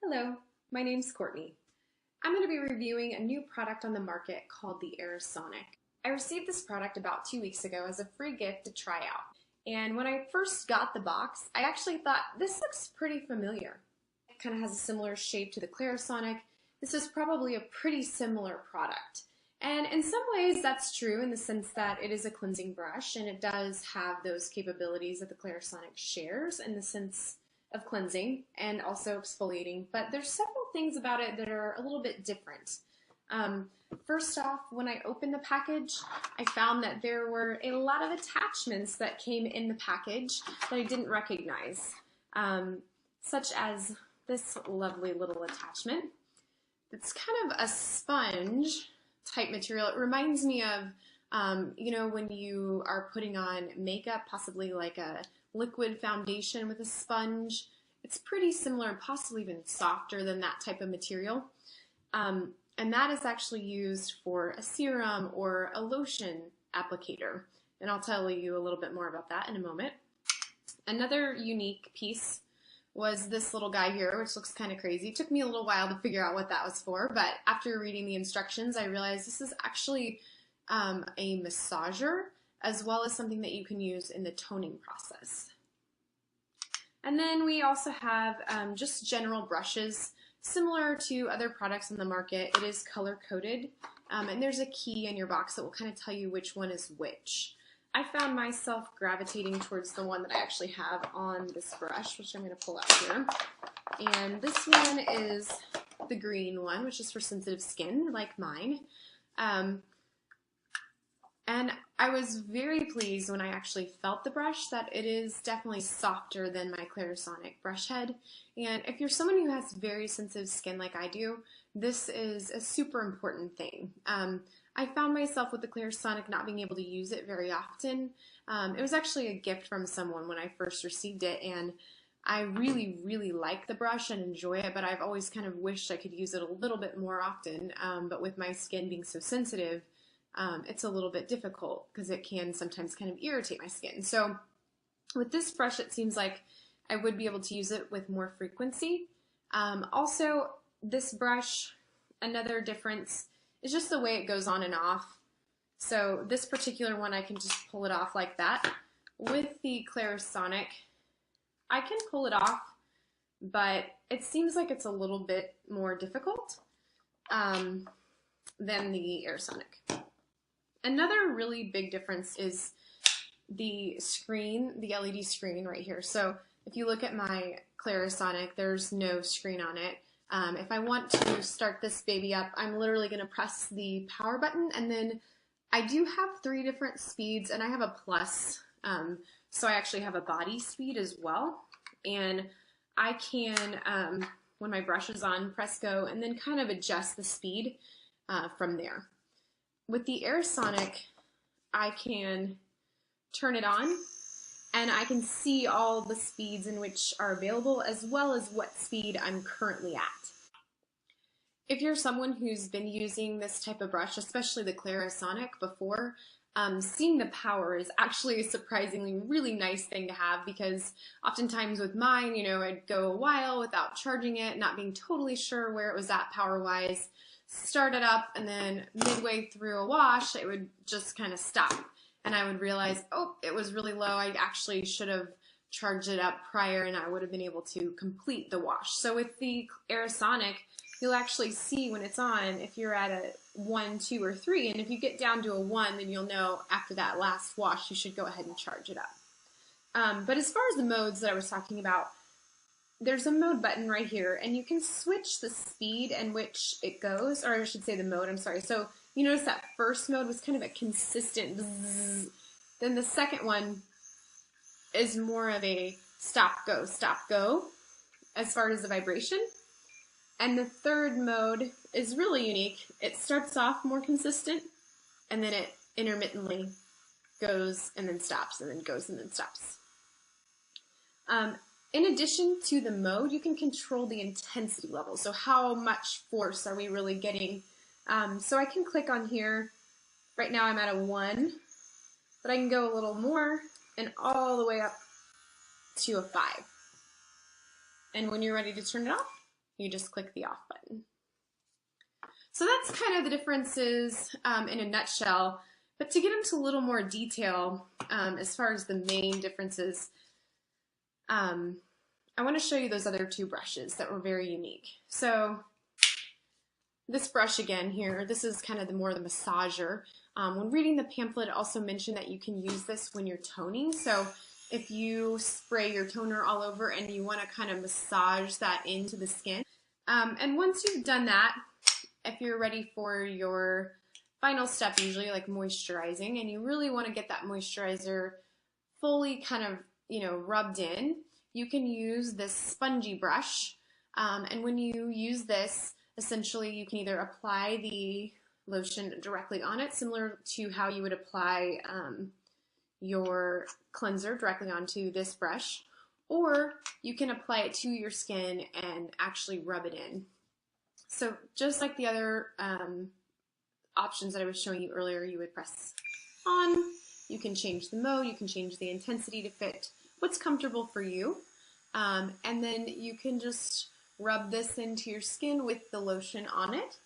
Hello, my name's Courtney. I'm going to be reviewing a new product on the market called the Erisonic. I received this product about 2 weeks ago as a free gift to try out. And when I first got the box, I actually thought, this looks pretty familiar. It kind of has a similar shape to the Clarisonic. This is probably a pretty similar product. And in some ways that's true in the sense that it is a cleansing brush and it does have those capabilities that the Clarisonic shares in the sense of cleansing and also exfoliating, but there's several things about it that are a little bit different. First off, when I opened the package, I found that there were a lot of attachments that came in the package that I didn't recognize, such as this lovely little attachment. It's kind of a sponge type material. It reminds me of, you know, when you are putting on makeup, possibly like a liquid foundation with a sponge. It's pretty similar and possibly even softer than that type of material. And that is actually used for a serum or a lotion applicator. And I'll tell you a little bit more about that in a moment. Another unique piece was this little guy here, which looks kind of crazy. It took me a little while to figure out what that was for, but after reading the instructions, I realized this is actually a massager, as well as something that you can use in the toning process. And then we also have just general brushes, similar to other products on the market. It is color-coded, and there's a key in your box that will kind of tell you which one is which. I found myself gravitating towards the one that I actually have on this brush, which I'm going to pull out here. And this one is the green one, which is for sensitive skin, like mine. And I was very pleased when I actually felt the brush that it is definitely softer than my Clarisonic brush head. And if you're someone who has very sensitive skin like I do, this is a super important thing. I found myself with the Clarisonic not being able to use it very often. It was actually a gift from someone when I first received it, and I really, really like the brush and enjoy it, but I've always kind of wished I could use it a little bit more often. But with my skin being so sensitive, it's a little bit difficult because it can sometimes kind of irritate my skin. So with this brush, it seems like I would be able to use it with more frequency. Also, this brush, another difference is just the way it goes on and off. So this particular one, I can just pull it off like that. With the Clarisonic, I can pull it off, but it seems like it's a little bit more difficult than the Aerosonic. Another really big difference is the screen, the LED screen right here. So if you look at my Clarisonic, there's no screen on it. If I want to start this baby up, I'm literally going to press the power button, and then I do have 3 different speeds, and I have a plus, so I actually have a body speed as well, and I can, when my brush is on, press go, and then kind of adjust the speed from there. With the Aerosonic, I can turn it on, and I can see all the speeds in which are available, as well as what speed I'm currently at. If you're someone who's been using this type of brush, especially the Clarisonic before, seeing the power is actually a surprisingly really nice thing to have, because oftentimes with mine, you know, I'd go a while without charging it, not being totally sure where it was at power-wise, start it up, and then midway through a wash, it would just kind of stop. And I would realize, oh, it was really low. I actually should have charged it up prior, and I would have been able to complete the wash. So with the Aerosonic, you'll actually see when it's on if you're at a 1, 2, or 3, and if you get down to a 1, then you'll know after that last wash you should go ahead and charge it up. But as far as the modes that I was talking about, there's a mode button right here, and you can switch the speed in which it goes, or I should say the mode, I'm sorry. So you notice that first mode was kind of a consistent bzzz. Then the second one is more of a stop, go as far as the vibration. And the third mode is really unique. It starts off more consistent, and then it intermittently goes and then stops, and then goes and then stops. In addition to the mode, you can control the intensity level. So how much force are we really getting? So I can click on here. Right now I'm at a 1, but I can go a little more and all the way up to a 5. And when you're ready to turn it off, you just click the off button. So that's kind of the differences in a nutshell. But to get into a little more detail, as far as the main differences, I want to show you those other 2 brushes that were very unique. So this brush again here, this is kind of the more the massager. When reading the pamphlet, it also mentioned that you can use this when you're toning. So if you spray your toner all over and you want to kind of massage that into the skin. And once you've done that, if you're ready for your final step, usually like moisturizing, and you really want to get that moisturizer fully kind of, you know, rubbed in, you can use this spongy brush. And when you use this, essentially you can either apply the lotion directly on it, similar to how you would apply your cleanser directly onto this brush, or you can apply it to your skin and actually rub it in. So just like the other options that I was showing you earlier, you would press on, you can change the mode, you can change the intensity to fit what's comfortable for you, and then you can just rub this into your skin with the lotion on it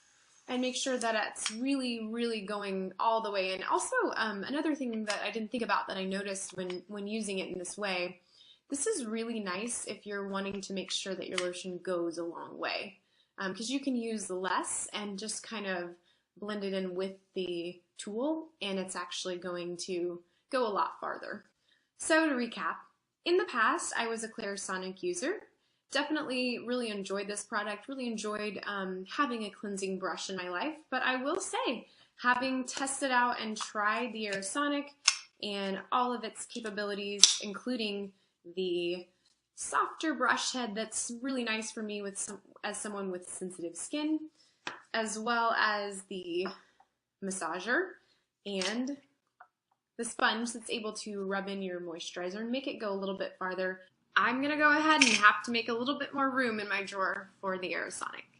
and make sure that it's really, really going all the way in. Also, another thing that I didn't think about that I noticed when using it in this way, this is really nice if you're wanting to make sure that your lotion goes a long way, because you can use less and just kind of blend it in with the tool, and it's actually going to go a lot farther. So to recap, in the past I was a Clarisonic user. Definitely really enjoyed this product, really enjoyed having a cleansing brush in my life, but I will say, having tested out and tried the Aerosonic and all of its capabilities, including the softer brush head that's really nice for me as someone with sensitive skin, as well as the massager and the sponge that's able to rub in your moisturizer and make it go a little bit farther. I'm gonna go ahead and have to make a little bit more room in my drawer for the Aerosonic.